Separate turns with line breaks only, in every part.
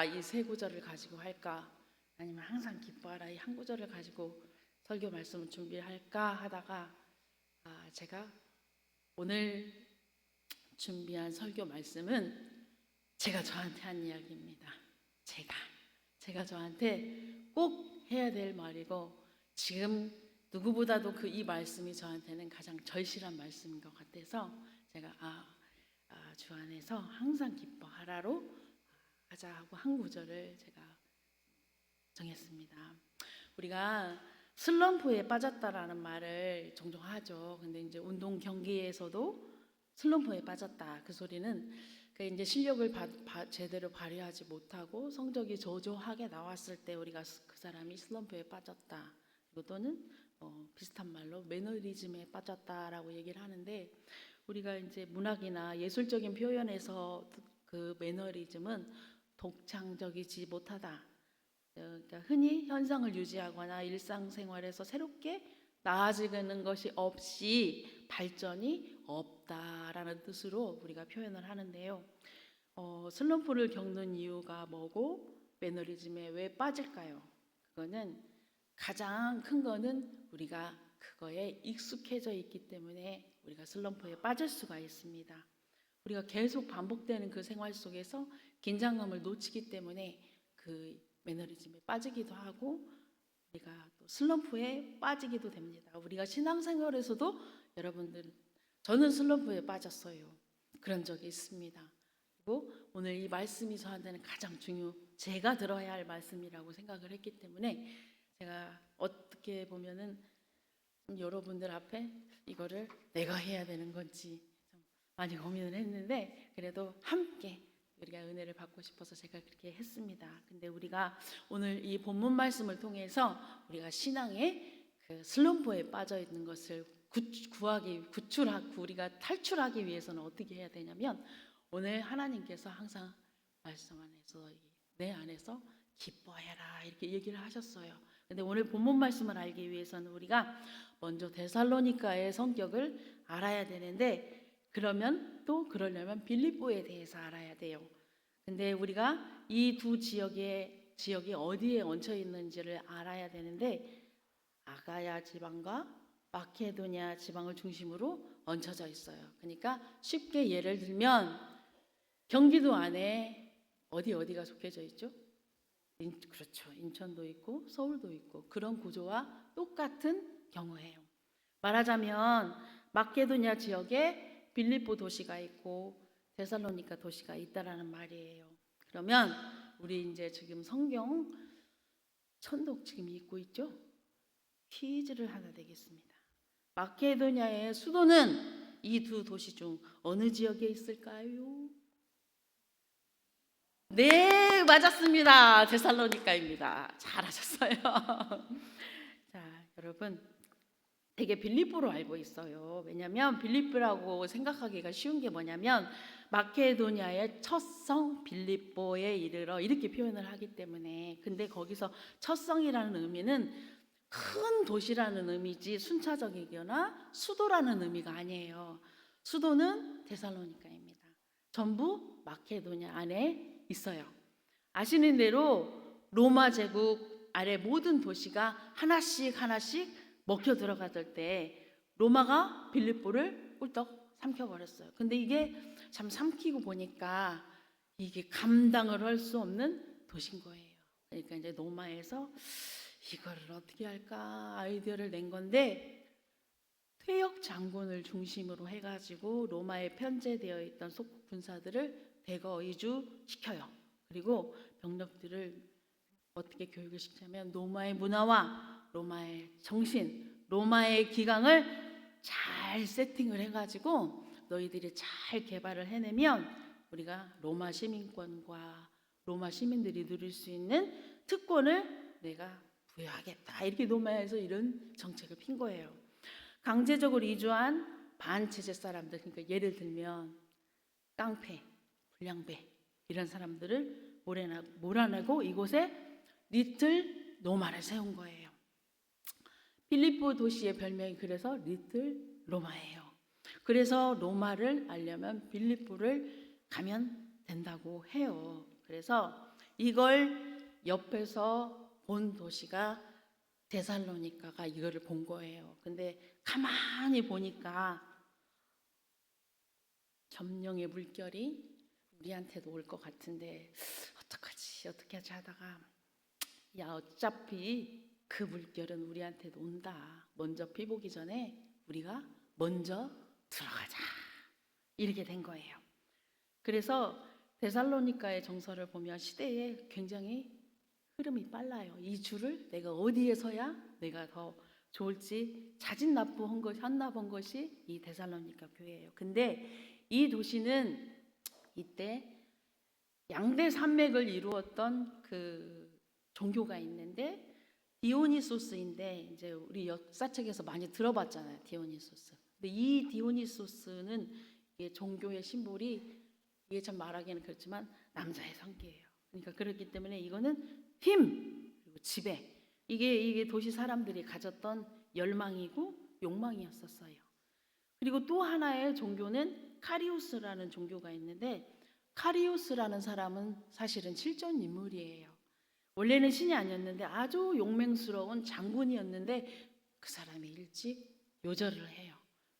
이 세 구절을 가지고 할까, 아니면 항상 기뻐하라 이 한 구절을 가지고 설교 말씀을 준비할까 하다가 제가 오늘 준비한 설교 말씀은 제가 저한테 한 이야기입니다. 제가 저한테 꼭 해야 될 말이고, 지금 누구보다도 이 말씀이 저한테는 가장 절실한 말씀인 것 같아서 제가 주 안에서 항상 기뻐하라로 하자 하고 한 구절을 제가 정했습니다. 우리가 슬럼프에 빠졌다라는 말을 종종 하죠. 근데 이제 운동 경기에서도 슬럼프에 빠졌다, 그 소리는 이제 실력을 제대로 발휘하지 못하고 성적이 저조하게 나왔을 때 우리가 그 사람이 슬럼프에 빠졌다, 또는 비슷한 말로 매너리즘에 빠졌다라고 얘기를 하는데, 우리가 이제 문학이나 예술적인 표현에서 그 매너리즘은 독창적이지 못하다, 그러니까 흔히 현상을 유지하거나 일상생활에서 새롭게 나아지는 것이 없이 발전이 없다라는 뜻으로 우리가 표현을 하는데요. 슬럼프를 겪는 이유가 뭐고 매너리즘에 왜 빠질까요? 그거는 가장 큰 거는 우리가 그거에 익숙해져 있기 때문에 우리가 슬럼프에 빠질 수가 있습니다. 우리가 계속 반복되는 그 생활 속에서 긴장감을 놓치기 때문에 그 매너리즘에 빠지기도 하고 우리가 또 슬럼프에 빠지기도 됩니다. 우리가 신앙생활에서도 저는 슬럼프에 빠졌어요. 그런 적이 있습니다. 그리고 오늘 이 말씀이 저한테는 가장 제가 들어야 할 말씀이라고 생각을 했기 때문에 제가 어떻게 보면은 여러분들 앞에 이거를 내가 해야 되는 건지 좀 많이 고민을 했는데, 그래도 함께 우리가 은혜를 받고 싶어서 제가 그렇게 했습니다. 근데 우리가 오늘 이 본문 말씀을 통해서 우리가 신앙의 그 슬럼프에 빠져 있는 것을 우리가 탈출하기 위해서는 어떻게 해야 되냐면, 오늘 하나님께서 항상 말씀 안에서 내 안에서 기뻐해라 이렇게 얘기를 하셨어요. 근데 오늘 본문 말씀을 알기 위해서는 우리가 먼저 데살로니가의 성격을 알아야 되는데, 그러려면 빌립보에 대해서 알아야 돼요. 근데 우리가 이 두 지역이 어디에 얹혀 있는지를 알아야 되는데, 아가야 지방과 마케도니아 지방을 중심으로 얹혀져 있어요. 그러니까 쉽게 예를 들면 경기도 안에 어디가 속해져 있죠? 그렇죠. 인천도 있고 서울도 있고 그런 구조와 똑같은 경우예요. 말하자면 마케도니아 지역에 빌립보 도시가 있고 데살로니가 도시가 있다라는 말이에요. 그러면 우리 이제 지금 성경 천독 지금 읽고 있죠? 퀴즈를 하나 내겠습니다. 마케도니아의 수도는 이 두 도시 중 어느 지역에 있을까요? 네, 맞았습니다. 데살로니가입니다. 잘하셨어요. 자, 여러분, 되게 빌립보로 알고 있어요. 왜냐하면 빌립보라고 생각하기가 쉬운 게 뭐냐면 마케도니아의 첫 성 빌립보에 이르러 이렇게 표현을 하기 때문에. 근데 거기서 첫 성이라는 의미는 큰 도시라는 의미지 순차적이거나 수도라는 의미가 아니에요. 수도는 데살로니가입니다. 전부 마케도니아 안에 있어요. 아시는 대로 로마 제국 아래 모든 도시가 하나씩 먹혀 들어가던 때 로마가 빌립보를 꿀떡 삼켜버렸어요. 근데 이게 참 삼키고 보니까 이게 감당을 할 수 없는 도시인 거예요. 그러니까 이제 로마에서 이거를 어떻게 할까 아이디어를 낸 건데, 퇴역 장군을 중심으로 해가지고 로마에 편제되어 있던 속국 군사들을 대거 이주시켜요. 그리고 병력들을 어떻게 교육을 시키냐면 로마의 문화와 로마의 정신, 로마의 기강을 잘 세팅을 해가지고 너희들이 잘 개발을 해내면 우리가 로마 시민권과 로마 시민들이 누릴 수 있는 특권을 내가 부여하겠다. 이렇게 로마에서 이런 정책을 핀 거예요. 강제적으로 이주한 반체제 사람들, 그러니까 예를 들면 깡패, 불량배 이런 사람들을 몰아내고 이곳에 리틀 로마를 세운 거예요. 빌립보 도시의 별명이 그래서 리틀 로마예요. 그래서 로마를 알려면 빌립보를 가면 된다고 해요. 그래서 이걸 옆에서 본 도시가 데살로니가가 이거를 본 거예요. 근데 가만히 보니까 점령의 물결이 우리한테도 올 것 같은데 어떡하지 어떻게 하지 하다가 야 어차피 그 물결은 우리한테도 온다. 먼저 피보기 전에 우리가 먼저 들어가자. 이렇게 된 거예요. 그래서 데살로니가의 정서를 보면 시대에 굉장히 흐름이 빨라요. 이 줄을 내가 어디에 서야 내가 더 좋을지 자진납부한 것이 한납한 것이 이 데살로니가 교회예요. 근데 이 도시는 이때 양대 산맥을 이루었던 그 종교가 있는데 디오니소스인데 이제 우리 역사책에서 많이 들어봤잖아요. 디오니소스. 근데 이 디오니소스는 이게 종교의 심볼이 이게 참 말하기는 그렇지만 남자의 성기예요. 그러니까 그렇기 때문에 이거는 힘 그리고 지배 이게 도시 사람들이 가졌던 열망이고 욕망이었었어요. 그리고 또 하나의 종교는 카리우스라는 종교가 있는데 카리우스라는 사람은 사실은 실존 인물이에요. 원래는 신이 아니었는데 아주 용맹스러운 장군이었는데 그 사람이 일찍 요절을 해요.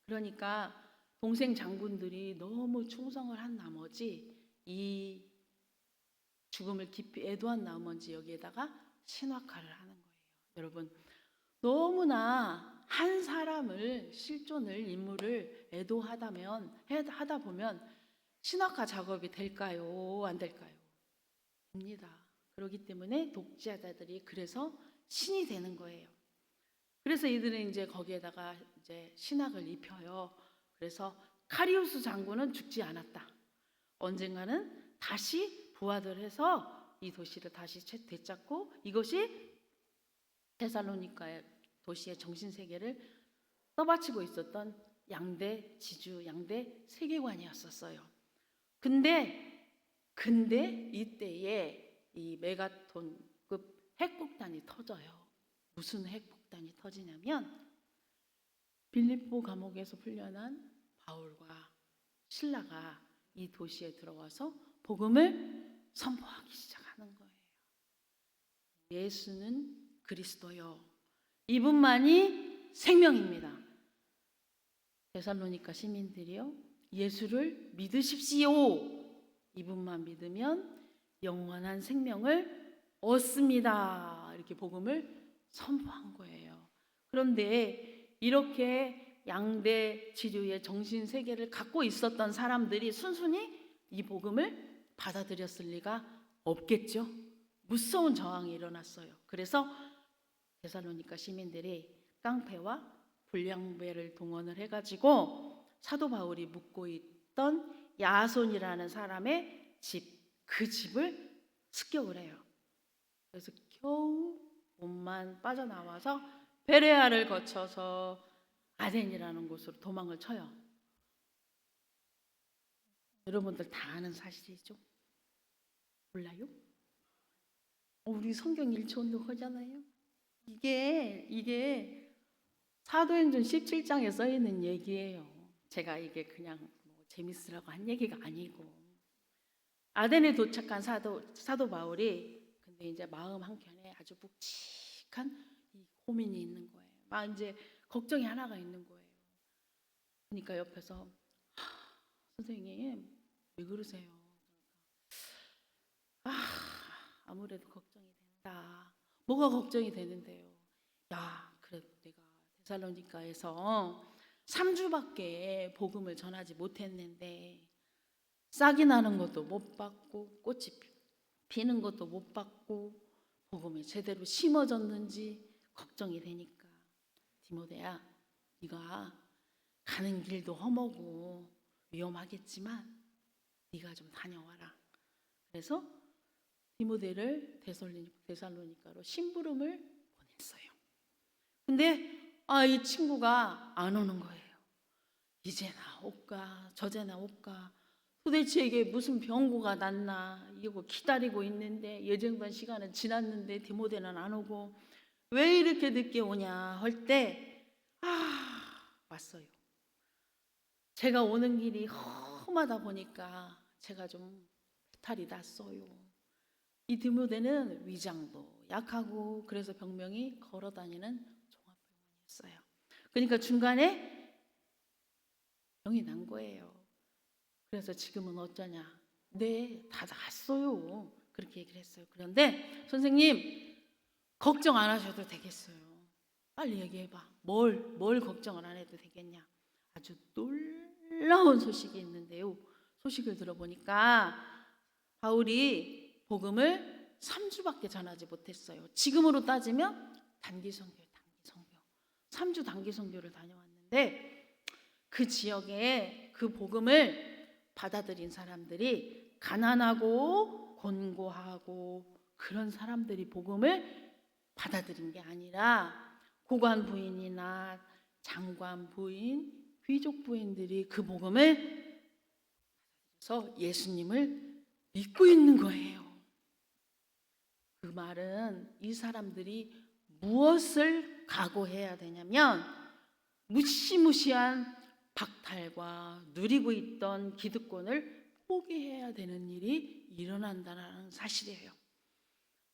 그러니까 동생 장군들이 너무 충성을 한 나머지 이 죽음을 깊이 애도한 나머지 여기에다가 신화카를 하는 거예요. 여러분 너무나 한 사람을 실존을 인물을 애도하다 보면 신화카 작업이 될까요? 안 될까요? 됩니다. 그렇기 때문에 독재자들이 그래서 신이 되는 거예요. 그래서 이들은 이제 거기에다가 이제 신학을 입혀요. 그래서 카리우스 장군은 죽지 않았다. 언젠가는 다시 부활을 해서 이 도시를 다시 되찾고 이것이 데살로니가의 도시의 정신 세계를 떠받치고 있었던 양대 지주, 양대 세계관이었었어요. 근데 이때에 이 메가톤급 핵폭탄이 터져요. 무슨 핵폭탄이 터지냐면 빌립보 감옥에서 풀려난 바울과 실라가 이 도시에 들어와서 복음을 선포하기 시작하는 거예요. 예수는 그리스도요. 이분만이 생명입니다. 데살로니가 시민들이요. 예수를 믿으십시오. 이분만 믿으면 영원한 생명을 얻습니다. 이렇게 복음을 선포한 거예요. 그런데 이렇게 양대 지류의 정신 세계를 갖고 있었던 사람들이 순순히 이 복음을 받아들였을 리가 없겠죠. 무서운 저항이 일어났어요. 그래서 데살로니가 시민들이 깡패와 불량배를 동원을 해가지고 사도 바울이 묵고 있던 야손이라는 사람의 그 집을 습격을 해요. 그래서 겨우 몸만 빠져나와서 베레아를 거쳐서 아덴이라는 곳으로 도망을 쳐요. 여러분들 다 아는 사실이죠? 몰라요? 우리 성경 일초운동 하잖아요. 이게 사도행전 17장에 써 있는 얘기예요. 제가 이게 그냥 재밌으라고 한 얘기가 아니고 아덴에 도착한 사도 바울이 근데 이제 마음 한켠에 아주 묵직한 이 고민이 있는 거예요. 막 이제 걱정이 하나가 있는 거예요. 그러니까 옆에서 선생님 왜 그러세요? 아무래도 걱정이 된다. 뭐가 걱정이 되는데요? 야, 그래 내가 데살로니가에서 3주밖에 복음을 전하지 못했는데 싹이 나는 것도 못 봤고 꽃이 피는 것도 못 봤고 복음이 제대로 심어졌는지 걱정이 되니까 디모데야 네가 가는 길도 험하고 위험하겠지만 네가 좀 다녀와라. 그래서 디모데를 데살로니가로 심부름을 보냈어요. 근데 이 친구가 안 오는 거예요. 이제나 올까 저제나 올까 도대체 이게 무슨 병고가 났나 이거 기다리고 있는데 예정된 시간은 지났는데 디모데는 안 오고 왜 이렇게 늦게 오냐 할 때 왔어요. 제가 오는 길이 험하다 보니까 제가 좀 배탈이 났어요. 이 디모데는 위장도 약하고 그래서 병명이 걸어다니는 종합병원이었어요. 그러니까 중간에 병이 난 거예요. 그래서 지금은 어쩌냐? 네, 다 나았어요. 그렇게 얘기를 했어요. 그런데 선생님 걱정 안 하셔도 되겠어요. 빨리 얘기해봐. 뭘 걱정을 안 해도 되겠냐? 아주 놀라운 소식이 있는데요. 소식을 들어보니까 바울이 복음을 3주밖에 전하지 못했어요. 지금으로 따지면 단기 선교예요. 단기 선교. 3주 단기 선교를 다녀왔는데 그 지역에 그 복음을 받아들인 사람들이 가난하고 곤고하고 그런 사람들이 복음을 받아들인 게 아니라 고관 부인이나 장관 부인, 귀족 부인들이 그 복음을 받아들여서 예수님을 믿고 있는 거예요. 그 말은 이 사람들이 무엇을 각오해야 되냐면 무시무시한 박탈과 누리고 있던 기득권을 포기해야 되는 일이 일어난다는 사실이에요.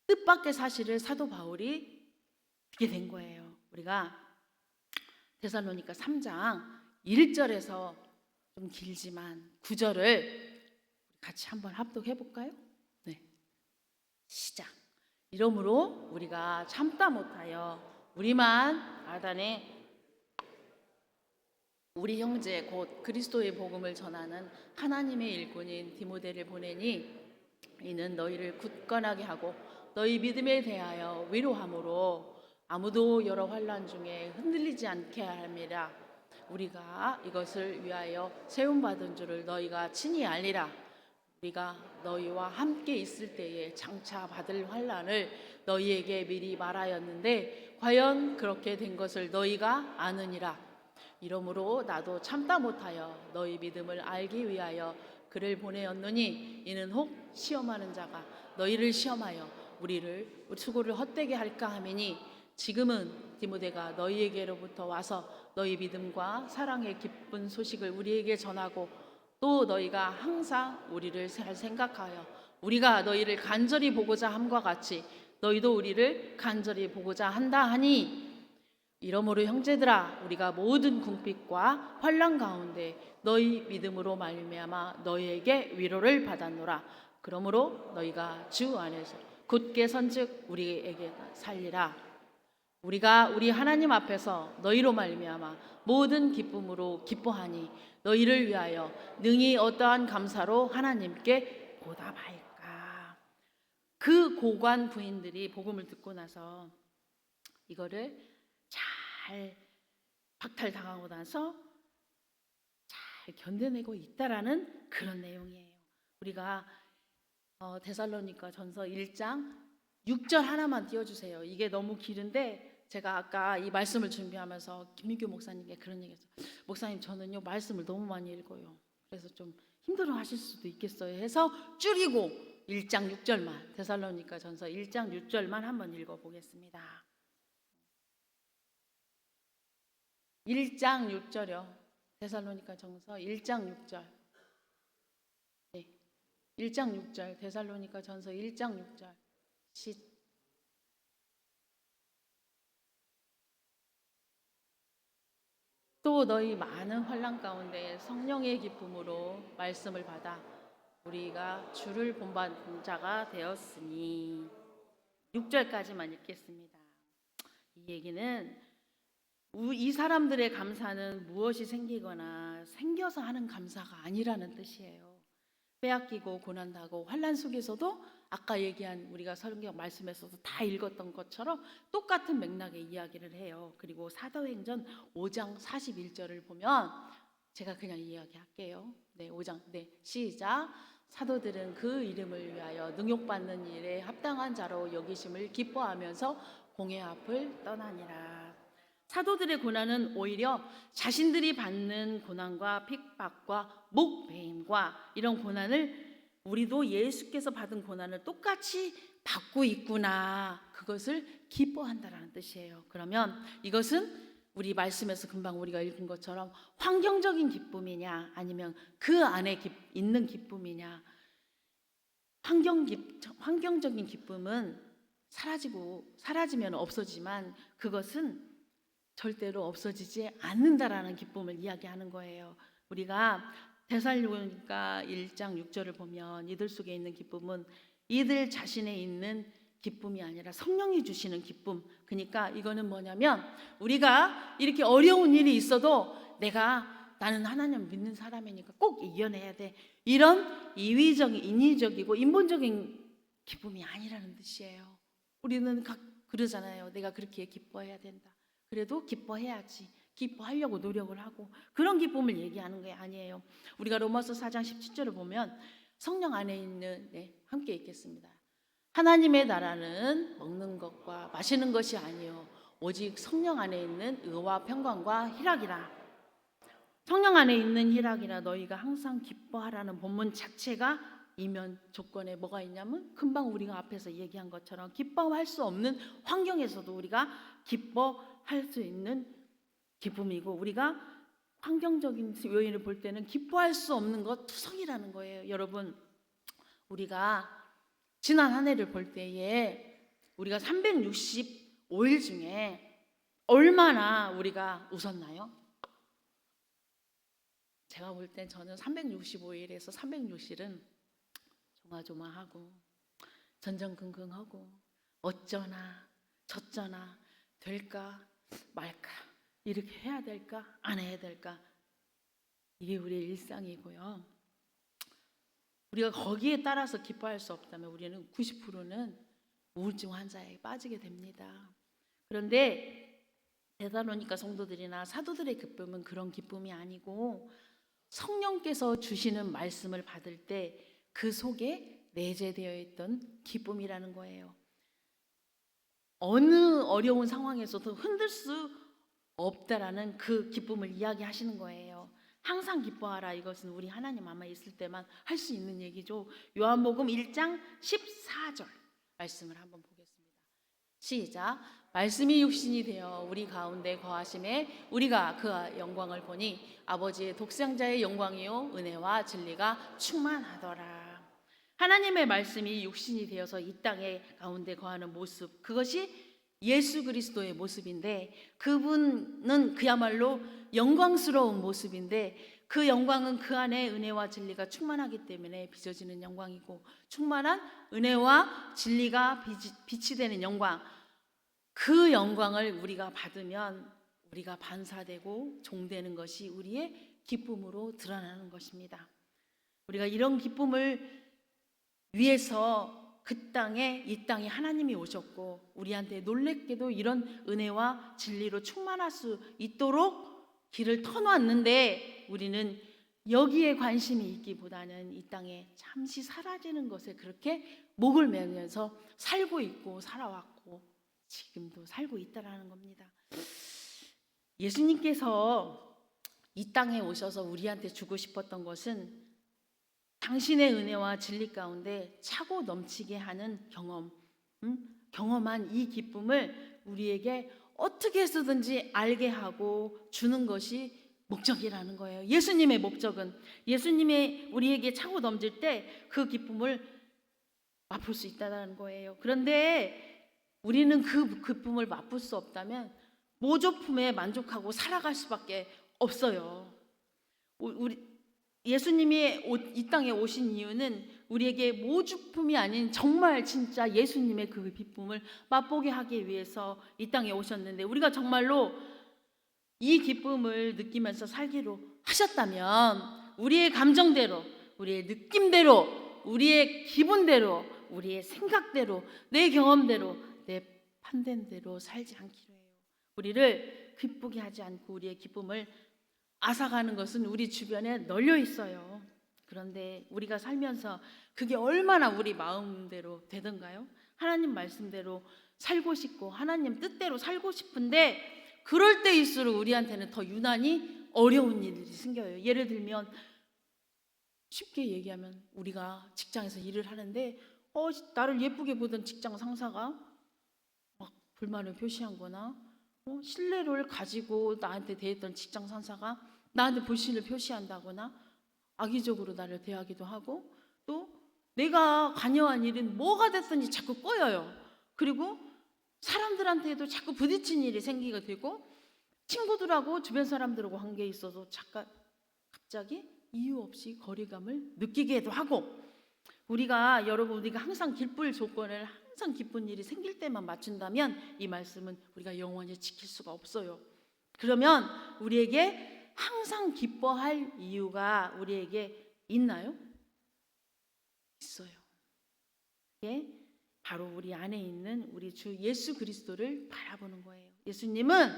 뜻밖의 사실을 사도 바울이 듣게 된 거예요. 우리가 데살로니가 3장 1절에서 좀 길지만 9절을 같이 한번 합독해 볼까요? 네. 시작. 이러므로 우리가 참다 못하여 우리만 아단에 우리 형제 곧 그리스도의 복음을 전하는 하나님의 일꾼인 디모데를 보내니 이는 너희를 굳건하게 하고 너희 믿음에 대하여 위로함으로 아무도 여러 환난 중에 흔들리지 않게 함이라. 우리가 이것을 위하여 세움받은 줄을 너희가 친히 알리라. 우리가 너희와 함께 있을 때에 장차 받을 환난을 너희에게 미리 말하였는데 과연 그렇게 된 것을 너희가 아느니라. 이러므로 나도 참다 못하여 너희 믿음을 알기 위하여 그를 보내었노니 이는 혹 시험하는 자가 너희를 시험하여 우리를 수고를 헛되게 할까 함이니 지금은 디모데가 너희에게로부터 와서 너희 믿음과 사랑의 기쁜 소식을 우리에게 전하고 또 너희가 항상 우리를 잘 생각하여 우리가 너희를 간절히 보고자 함과 같이 너희도 우리를 간절히 보고자 한다 하니 이러므로 형제들아 우리가 모든 궁핍과 환난 가운데 너희 믿음으로 말미암아 너희에게 위로를 받았노라. 그러므로 너희가 주 안에서 굳게 선즉 우리에게 살리라. 우리가 우리 하나님 앞에서 너희로 말미암아 모든 기쁨으로 기뻐하니 너희를 위하여 능히 어떠한 감사로 하나님께 보답할까. 그 고관 부인들이 복음을 듣고 나서 이거를 잘 박탈당하고 나서 잘 견뎌내고 있다라는 그런 내용이에요. 우리가 데살로니가 전서 1장 6절 하나만 띄워주세요. 이게 너무 길은데 제가 아까 이 말씀을 준비하면서 김민규 목사님께 그런 얘기했어요. 목사님 저는요 말씀을 너무 많이 읽어요. 그래서 좀 힘들어 하실 수도 있겠어요 해서 줄이고 1장 6절만 데살로니가 전서 1장 6절만 한번 읽어보겠습니다. 1장 6절이요. 데살로니가 전서 1장 6절. 네. 1장 6절. 데살로니가 전서 1장 6절. 또 너희 많은 환난 가운데 성령의 기쁨으로 말씀을 받아 우리가 주를 본받은 자가 되었으니 6절까지만 읽겠습니다. 이 얘기는 이 사람들의 감사는 무엇이 생기거나 생겨서 하는 감사가 아니라는 뜻이에요. 빼앗기고 고난당하고 환난 속에서도 아까 얘기한 우리가 성경 말씀에서도 다 읽었던 것처럼 똑같은 맥락의 이야기를 해요. 그리고 사도행전 5장 41절을 보면 제가 그냥 이야기할게요. 네, 5장. 네, 시작. 사도들은 그 이름을 위하여 능욕받는 일에 합당한 자로 여기심을 기뻐하면서 공회 앞을 떠나니라. 사도들의 고난은 오히려 자신들이 받는 고난과 핍박과 목베임과 이런 고난을 우리도 예수께서 받은 고난을 똑같이 받고 있구나. 그것을 기뻐한다라는 뜻이에요. 그러면 이것은 우리 말씀에서 금방 우리가 읽은 것처럼 환경적인 기쁨이냐 아니면 그 안에 있는 기쁨이냐 환경적인 기쁨은 사라지면 없어지만 그것은 절대로 없어지지 않는다라는 기쁨을 이야기하는 거예요. 우리가 데살로니가 1장 6절을 보면 이들 속에 있는 기쁨은 이들 자신에 있는 기쁨이 아니라 성령이 주시는 기쁨. 그러니까 이거는 뭐냐면 우리가 이렇게 어려운 일이 있어도 나는 하나님 믿는 사람이니까 꼭 이겨내야 돼. 이런 인위적이고 인본적인 기쁨이 아니라는 뜻이에요. 우리는 그러잖아요. 내가 그렇게 기뻐해야 된다. 그래도 기뻐해야지. 기뻐하려고 노력을 하고 그런 기쁨을 얘기하는 게 아니에요. 우리가 로마서 4장 17절을 보면 성령 안에 있는 함께 읽겠습니다. 하나님의 나라는 먹는 것과 마시는 것이 아니요 오직 성령 안에 있는 의와 평강과 희락이라. 성령 안에 있는 희락이라 너희가 항상 기뻐하라는 본문 자체가 이면 조건에 뭐가 있냐면 금방 우리가 앞에서 얘기한 것처럼 기뻐할 수 없는 환경에서도 우리가 기뻐할 수 있는 기쁨이고 우리가 환경적인 요인을 볼 때는 기뻐할 수 없는 것 투성이라는 거예요. 여러분, 우리가 지난 한 해를 볼 때에 우리가 365일 중에 얼마나 우리가 웃었나요? 제가 볼 땐 저는 365일에서 360일은 조마조마하고 전전긍긍하고 어쩌나 저쩌나 될까 말까 이렇게 해야 될까 안 해야 될까 이게 우리의 일상이고요. 우리가 거기에 따라서 기뻐할 수 없다면 우리는 90%는 우울증 환자에 빠지게 됩니다. 그런데 데살로니가 성도들이나 사도들의 기쁨은 그런 기쁨이 아니고 성령께서 주시는 말씀을 받을 때 그 속에 내재되어 있던 기쁨이라는 거예요. 어느 어려운 상황에서도 흔들 수 없다라는 그 기쁨을 이야기하시는 거예요. 항상 기뻐하라. 이것은 우리 하나님 아마 있을 때만 할 수 있는 얘기죠. 요한복음 1장 14절 말씀을 한번 보겠습니다. 시작. 말씀이 육신이 되어 우리 가운데 거하심에 우리가 그 영광을 보니 아버지의 독생자의 영광이요 은혜와 진리가 충만하더라. 하나님의 말씀이 육신이 되어서 이 땅에 가운데 거하는 모습, 그것이 예수 그리스도의 모습인데 그분은 그야말로 영광스러운 모습인데 그 영광은 그 안에 은혜와 진리가 충만하기 때문에 빚어지는 영광이고 충만한 은혜와 진리가 빛이 되는 영광, 그 영광을 우리가 받으면 우리가 반사되고 종되는 것이 우리의 기쁨으로 드러나는 것입니다. 우리가 이런 기쁨을 위해서 이 땅에 하나님이 오셨고 우리한테 놀랍게도 이런 은혜와 진리로 충만할 수 있도록 길을 터놓았는데 우리는 여기에 관심이 있기보다는 이 땅에 잠시 사라지는 것에 그렇게 목을 매면서 살고 있고 살아왔고 지금도 살고 있다라는 겁니다. 예수님께서 이 땅에 오셔서 우리한테 주고 싶었던 것은 당신의 은혜와 진리 가운데 차고 넘치게 하는 경험한 이 기쁨을 우리에게 어떻게 해서든지 알게 하고 주는 것이 목적이라는 거예요. 예수님의 목적은 예수님의 우리에게 차고 넘칠 때 그 기쁨을 맛볼 수 있다는 거예요. 그런데 우리는 그 기쁨을 맛볼 수 없다면 모조품에 만족하고 살아갈 수밖에 없어요. 예수님이 이 땅에 오신 이유는 우리에게 모조품이 아닌 정말 진짜 예수님의 그 기쁨을 맛보게 하기 위해서 이 땅에 오셨는데 우리가 정말로 이 기쁨을 느끼면서 살기로 하셨다면 우리의 감정대로, 우리의 느낌대로, 우리의 기분대로, 우리의 생각대로, 내 경험대로, 내 판단대로 살지 않기로 해요. 우리를 기쁘게 하지 않고 우리의 기쁨을 앗아가는 것은 우리 주변에 널려 있어요. 그런데 우리가 살면서 그게 얼마나 우리 마음대로 되던가요? 하나님 말씀대로 살고 싶고 하나님 뜻대로 살고 싶은데 그럴 때일수록 우리한테는 더 유난히 어려운 일이 생겨요. 예를 들면 쉽게 얘기하면 우리가 직장에서 일을 하는데 나를 예쁘게 보던 직장 상사가 막 불만을 표시한 거나 신뢰를 가지고 나한테 대했던 직장 상사가 나한테 불신을 표시한다거나 악의적으로 나를 대하기도 하고 또 내가 관여한 일은 뭐가 됐든지 자꾸 꼬여요. 그리고 사람들한테도 자꾸 부딪힌 일이 생기게 되고, 친구들하고 주변 사람들하고 관계에 있어서 갑자기 이유 없이 거리감을 느끼기도 하고, 우리가 항상 기쁠 조건을 항상 기쁜 일이 생길 때만 맞춘다면 이 말씀은 우리가 영원히 지킬 수가 없어요. 그러면 우리에게 항상 기뻐할 이유가 우리에게 있나요? 있어요. 그게 바로 우리 안에 있는 우리 주 예수 그리스도를 바라보는 거예요. 예수님은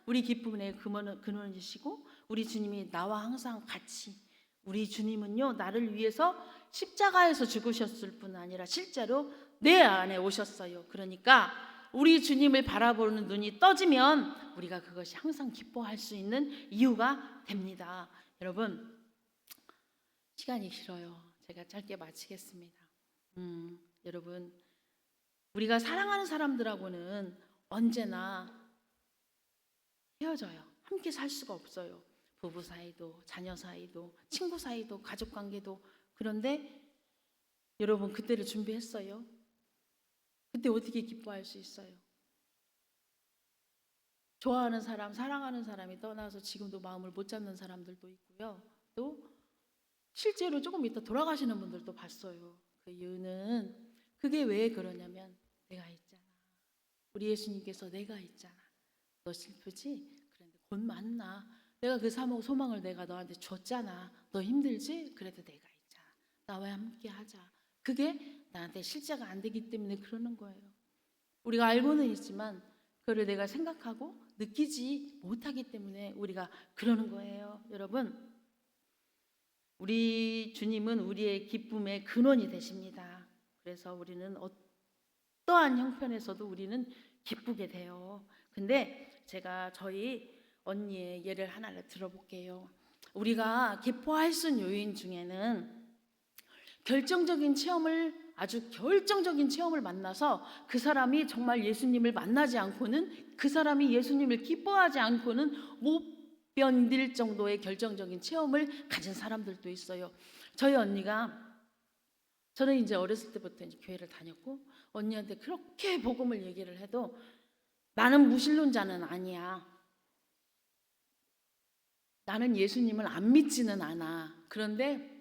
우리 기쁨의 근원이시고, 우리 주님이 나와 항상 같이, 우리 주님은요 나를 위해서 십자가에서 죽으셨을 뿐 아니라 실제로 내 안에 오셨어요. 그러니까 우리 주님을 바라보는 눈이 떠지면 우리가 그것이 항상 기뻐할 수 있는 이유가 됩니다. 여러분, 시간이 길어요. 제가 짧게 마치겠습니다. 여러분, 우리가 사랑하는 사람들하고는 언제나 헤어져요. 함께 살 수가 없어요. 부부 사이도, 자녀 사이도, 친구 사이도, 가족 관계도. 그런데 여러분, 그때를 준비했어요? 그때 어떻게 기뻐할 수 있어요? 좋아하는 사람, 사랑하는 사람이 떠나서 지금도 마음을 못 잡는 사람들도 있고요. 또 실제로 조금 이따 돌아가시는 분들도 봤어요. 그 이유는, 그게 왜 그러냐면 내가 있잖아. 우리 예수님께서 내가 있잖아. 너 슬프지? 그런데 곧 만나. 내가 그 소망을 내가 너한테 줬잖아. 너 힘들지? 그래도 내가 있잖아. 나와 함께 하자. 그게 나한테 실제가 안 되기 때문에 그러는 거예요. 우리가 알고는 있지만 그거를 내가 생각하고 느끼지 못하기 때문에 우리가 그러는 거예요. 여러분, 우리 주님은 우리의 기쁨의 근원이 되십니다. 그래서 우리는 어떠한 형편에서도 우리는 기쁘게 돼요. 근데 제가 저희 언니의 예를 하나를 들어볼게요. 우리가 기뻐할 수 있는 요인 중에는 아주 결정적인 체험을 만나서 그 사람이 정말 예수님을 만나지 않고는, 그 사람이 예수님을 기뻐하지 않고는 못 견딜 정도의 결정적인 체험을 가진 사람들도 있어요. 저희 언니가, 저는 이제 어렸을 때부터 이제 교회를 다녔고, 언니한테 그렇게 복음을 얘기를 해도 나는 무신론자는 아니야. 나는 예수님을 안 믿지는 않아. 그런데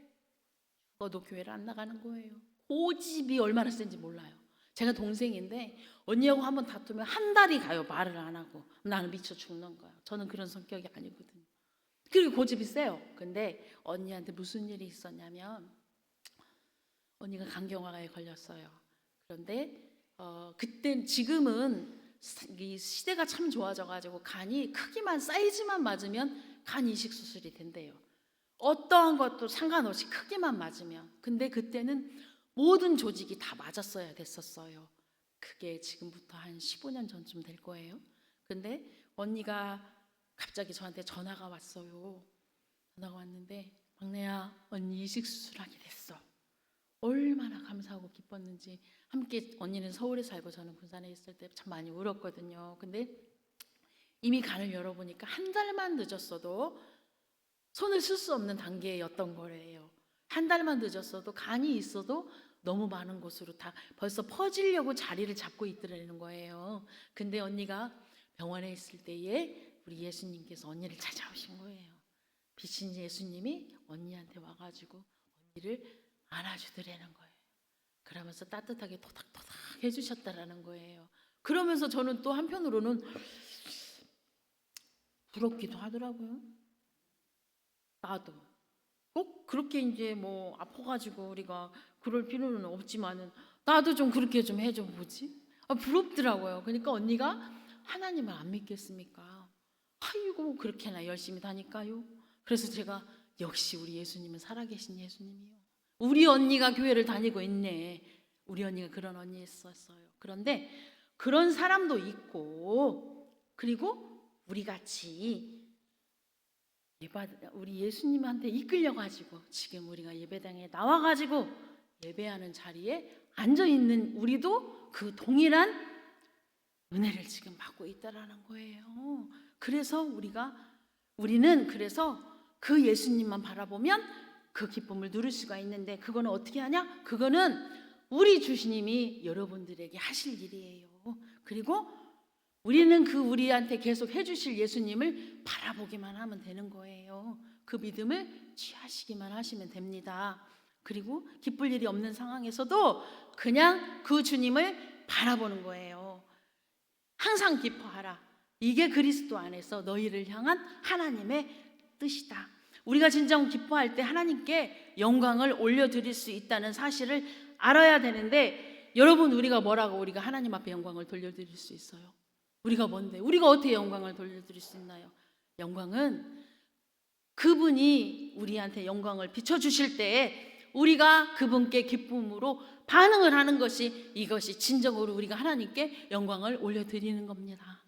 너 교회를 안 나가는 거예요. 고집이 얼마나 센지 몰라요. 제가 동생인데 언니하고 한번 다투면 한 달이 가요. 말을 안 하고. 나는 미쳐 죽는 거예요. 저는 그런 성격이 아니거든요. 그리고 고집이 세요. 근데 언니한테 무슨 일이 있었냐면, 언니가 간경화에 걸렸어요. 그런데 지금은 이 시대가 참 좋아져가지고 간이 크기만, 사이즈만 맞으면 간 이식 수술이 된대요. 어떠한 것도 상관없이 크기만 맞으면. 근데 그때는 모든 조직이 다 맞았어야 됐었어요. 그게 지금부터 한 15년 전쯤 될 거예요. 근데 언니가 갑자기 저한테 전화가 왔어요. 전화가 왔는데, 막내야, 언니 이식 수술하게 됐어. 얼마나 감사하고 기뻤는지. 함께, 언니는 서울에 살고 저는 부산에 있을 때 참 많이 울었거든요. 근데 이미 간을 열어보니까 한 달만 늦었어도 손을 쓸 수 없는 단계였던 거예요. 한 달만 늦었어도, 간이 있어도 너무 많은 곳으로 다 벌써 퍼지려고 자리를 잡고 있더라는 거예요. 근데 언니가 병원에 있을 때에 우리 예수님께서 언니를 찾아오신 거예요. 빛인 예수님이 언니한테 와가지고 언니를 안아주더라는 거예요. 그러면서 따뜻하게 토닥토닥 해주셨다라는 거예요. 그러면서 저는 또 한편으로는 부럽기도 하더라고요. 나도 꼭 그렇게 이제 뭐 아파가지고 우리가 그럴 필요는 없지만은 나도 좀 그렇게 좀 해줘 보지. 부럽더라고요. 그러니까 언니가 하나님을 안 믿겠습니까? 아이고 그렇게나 열심히 다니까요. 그래서 제가 역시 우리 예수님은 살아계신 예수님이요. 우리 언니가 교회를 다니고 있네. 우리 언니가 그런 언니였었어요. 그런데 그런 사람도 있고, 그리고 우리 같이 우리 예수님한테 이끌려가지고 지금 우리가 예배당에 나와가지고 예배하는 자리에 앉아있는 우리도 그 동일한 은혜를 지금 받고 있다라는 거예요. 그래서 우리는 그래서 그 예수님만 바라보면 그 기쁨을 누릴 수가 있는데 그거는 어떻게 하냐? 그거는 우리 주님이 여러분들에게 하실 일이에요. 그리고 우리는 그 우리한테 계속 해주실 예수님을 바라보기만 하면 되는 거예요. 그 믿음을 취하시기만 하시면 됩니다. 그리고 기쁠 일이 없는 상황에서도 그냥 그 주님을 바라보는 거예요. 항상 기뻐하라. 이게 그리스도 안에서 너희를 향한 하나님의 뜻이다. 우리가 진정 기뻐할 때 하나님께 영광을 올려드릴 수 있다는 사실을 알아야 되는데, 여러분, 우리가 뭐라고 우리가 하나님 앞에 영광을 돌려드릴 수 있어요? 우리가 뭔데? 우리가 어떻게 영광을 돌려드릴 수 있나요? 영광은 그분이 우리한테 영광을 비춰주실 때에 우리가 그분께 기쁨으로 반응을 하는 것이, 이것이 진정으로 우리가 하나님께 영광을 올려드리는 겁니다.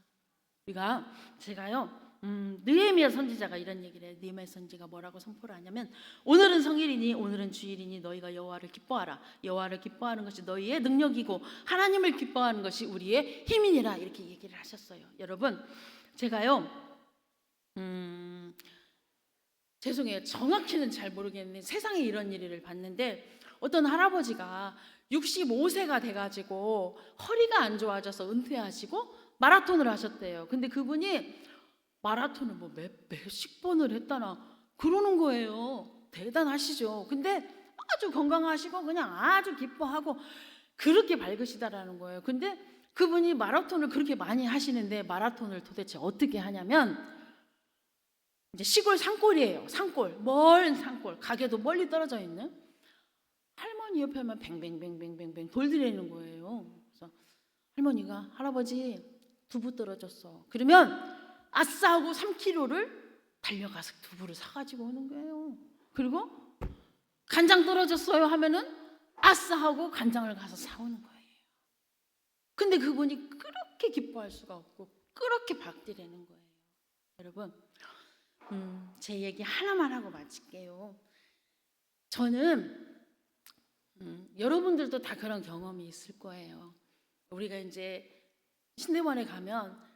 제가요 느헤미야 선지자가 이런 얘기를 해요. 느헤미야 선지자가 뭐라고 선포를 하냐면, 오늘은 성일이니 오늘은 주일이니 너희가 여호와를 기뻐하라. 여호와를 기뻐하는 것이 너희의 능력이고 하나님을 기뻐하는 것이 우리의 힘이니라. 이렇게 얘기를 하셨어요. 여러분, 제가요 죄송해요, 정확히는 잘 모르겠는데 세상에 이런 일을 봤는데, 어떤 할아버지가 65세가 돼가지고 허리가 안 좋아져서 은퇴하시고 마라톤을 하셨대요. 근데 그분이 마라톤을 뭐 몇십 번을 했다나 그러는 거예요. 대단하시죠. 근데 아주 건강하시고 그냥 아주 기뻐하고 그렇게 밝으시다라는 거예요. 근데 그분이 마라톤을 그렇게 많이 하시는데, 마라톤을 도대체 어떻게 하냐면, 이제 시골 산골이에요. 산골, 먼 산골, 가게도 멀리 떨어져 있는, 할머니 옆에 하면 뱅뱅뱅뱅뱅뱅 돌들이는 거예요. 그래서 할머니가, 할아버지 두부 떨어졌어. 그러면 아싸 하고 3km를 달려가서 두부를 사가지고 오는 거예요. 그리고 간장 떨어졌어요 하면은 아싸 하고 간장을 가서 사오는 거예요. 근데 그분이 그렇게 기뻐할 수가 없고 그렇게 박디라는 거예요. 여러분, 제 얘기 하나만 하고 마칠게요. 저는 여러분들도 다 그런 경험이 있을 거예요. 우리가 이제 신대원에 가면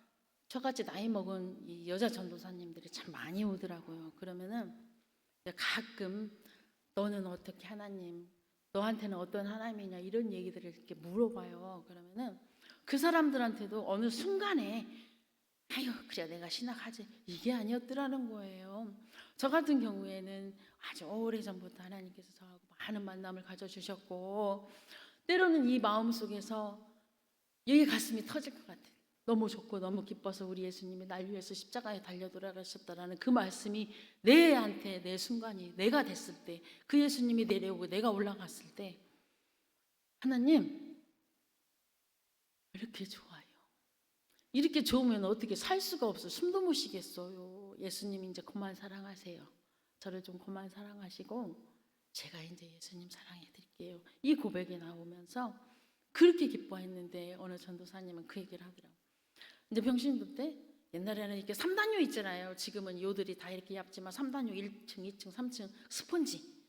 저같이 나이 먹은 이 여자 전도사님들이 참 많이 오더라고요. 그러면은 가끔 너는 어떻게 하나님, 너한테는 어떤 하나님이냐, 이런 얘기들을 이렇게 물어봐요. 그러면은 그 사람들한테도 어느 순간에 아유 그래 내가 신학하지, 이게 아니었더라는 거예요. 저 같은 경우에는 아주 오래전부터 하나님께서 저하고 많은 만남을 가져주셨고, 때로는 이 마음속에서 여기 가슴이 터질 것 같아요. 너무 좋고 너무 기뻐서 우리 예수님이 날 위해서 십자가에 달려 돌아가셨다라는 그 말씀이 내한테, 내 순간이 내가 됐을 때, 그 예수님이 내려오고 내가 올라갔을 때, 하나님 이렇게 좋아요. 이렇게 좋으면 어떻게 살 수가 없어. 숨도 못 쉬겠어요. 예수님 이제 그만 사랑하세요. 저를 좀 그만 사랑하시고 제가 이제 예수님 사랑해 드릴게요. 이 고백이 나오면서 그렇게 기뻐했는데, 어느 전도사님은 그 얘기를 하더라고요. 이제 병신도 때 옛날에는 이렇게 3단요 있잖아요. 지금은 요들이 다 이렇게 얇지만 3단요 1층, 2층, 3층 스펀지.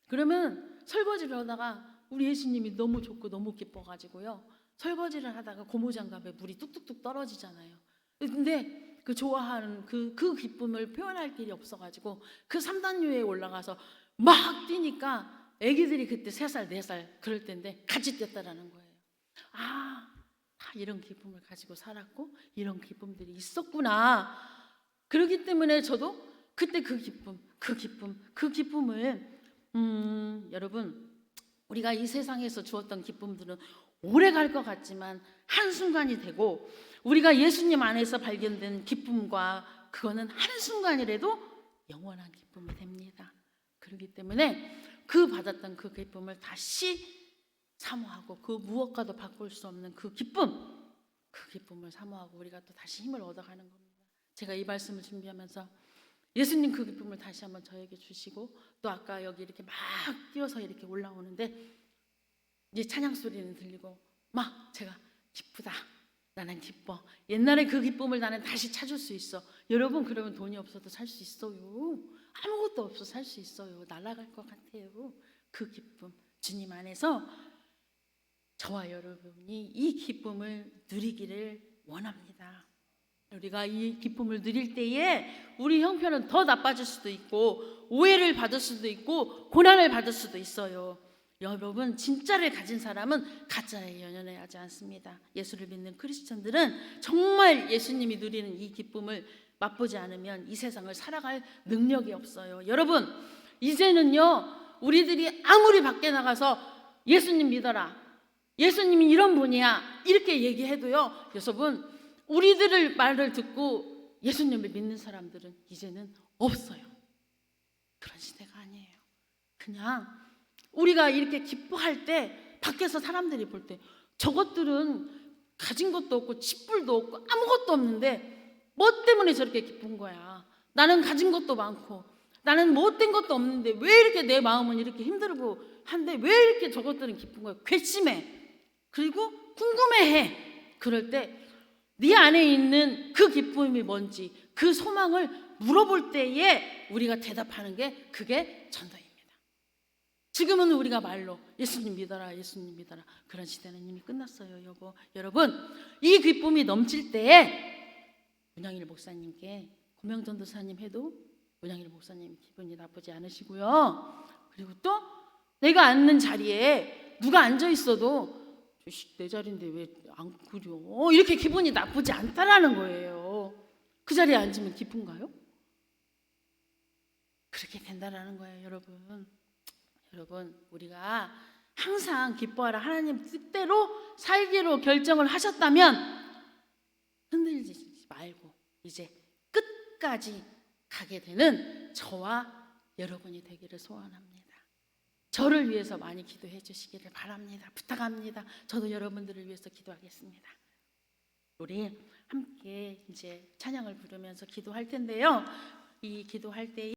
그러면 설거지를 하다가 우리 예수님이 너무 좋고 너무 기뻐가지고요, 설거지를 하다가 고무장갑에 물이 뚝뚝뚝 떨어지잖아요. 근데 그 좋아하는 그 기쁨을 표현할 길이 없어가지고 그 3단요에 올라가서 막 뛰니까 애기들이 그때 3살, 4살 그럴 때인데 같이 뛰었다라는 거예요. 아, 다 이런 기쁨을 가지고 살았고 이런 기쁨들이 있었구나. 그렇기 때문에 저도 그때 그 기쁨을 여러분, 우리가 이 세상에서 주었던 기쁨들은 오래 갈 것 같지만 한순간이 되고, 우리가 예수님 안에서 발견된 기쁨과 그거는 한순간이라도 영원한 기쁨이 됩니다. 그렇기 때문에 그 받았던 그 기쁨을 다시 사모하고, 그 무엇과도 바꿀 수 없는 그 기쁨을 사모하고 우리가 또 다시 힘을 얻어가는 겁니다. 제가 이 말씀을 준비하면서 예수님 그 기쁨을 다시 한번 저에게 주시고, 또 아까 여기 이렇게 막 뛰어서 이렇게 올라오는데 이제 찬양 소리는 들리고 막 제가 기쁘다, 나는 기뻐, 옛날에 그 기쁨을 나는 다시 찾을 수 있어. 여러분, 그러면 돈이 없어도 살 수 있어요. 아무것도 없어 살 수 있어요. 날아갈 것 같아요. 그 기쁨, 주님 안에서 저와 여러분이 이 기쁨을 누리기를 원합니다. 우리가 이 기쁨을 누릴 때에 우리 형편은 더 나빠질 수도 있고 오해를 받을 수도 있고 고난을 받을 수도 있어요. 여러분, 진짜를 가진 사람은 가짜에 연연하지 않습니다. 예수를 믿는 크리스천들은 정말 예수님이 누리는 이 기쁨을 맛보지 않으면 이 세상을 살아갈 능력이 없어요. 여러분, 이제는요, 우리들이 아무리 밖에 나가서 예수님 믿어라, 예수님이 이런 분이야, 이렇게 얘기해도요, 여러분, 우리들을 말을 듣고 예수님을 믿는 사람들은 이제는 없어요. 그런 시대가 아니에요. 그냥 우리가 이렇게 기뻐할 때 밖에서 사람들이 볼 때 저것들은 가진 것도 없고 집불도 없고 아무것도 없는데 뭐 때문에 저렇게 기쁜 거야. 나는 가진 것도 많고 나는 못된 것도 없는데 왜 이렇게 내 마음은 이렇게 힘들고 한데 왜 이렇게 저것들은 기쁜 거야. 괘씸해. 그리고 궁금해해. 그럴 때 네 안에 있는 그 기쁨이 뭔지 그 소망을 물어볼 때에 우리가 대답하는 게 그게 전도입니다. 지금은 우리가 말로 예수님 믿어라, 예수님 믿어라. 그런 시대는 이미 끝났어요, 여보. 여러분, 이 기쁨이 넘칠 때에 문양일 목사님께 고명전도사님 해도 문양일 목사님 기분이 나쁘지 않으시고요. 그리고 또 내가 앉는 자리에 누가 앉아 있어도 내 자리인데 왜 안 그려? 이렇게 기분이 나쁘지 않다라는 거예요. 그 자리에 앉으면 기쁜가요? 그렇게 된다라는 거예요, 여러분. 여러분, 우리가 항상 기뻐하라 하나님 뜻대로 살기로 결정을 하셨다면 흔들리지 말고 이제 끝까지 가게 되는 저와 여러분이 되기를 소원합니다. 저를 위해서 많이 기도해 주시기를 바랍니다. 부탁합니다. 저도 여러분들을 위해서 기도하겠습니다. 우리 함께 이제 찬양을 부르면서 기도할 텐데요. 이 기도할 때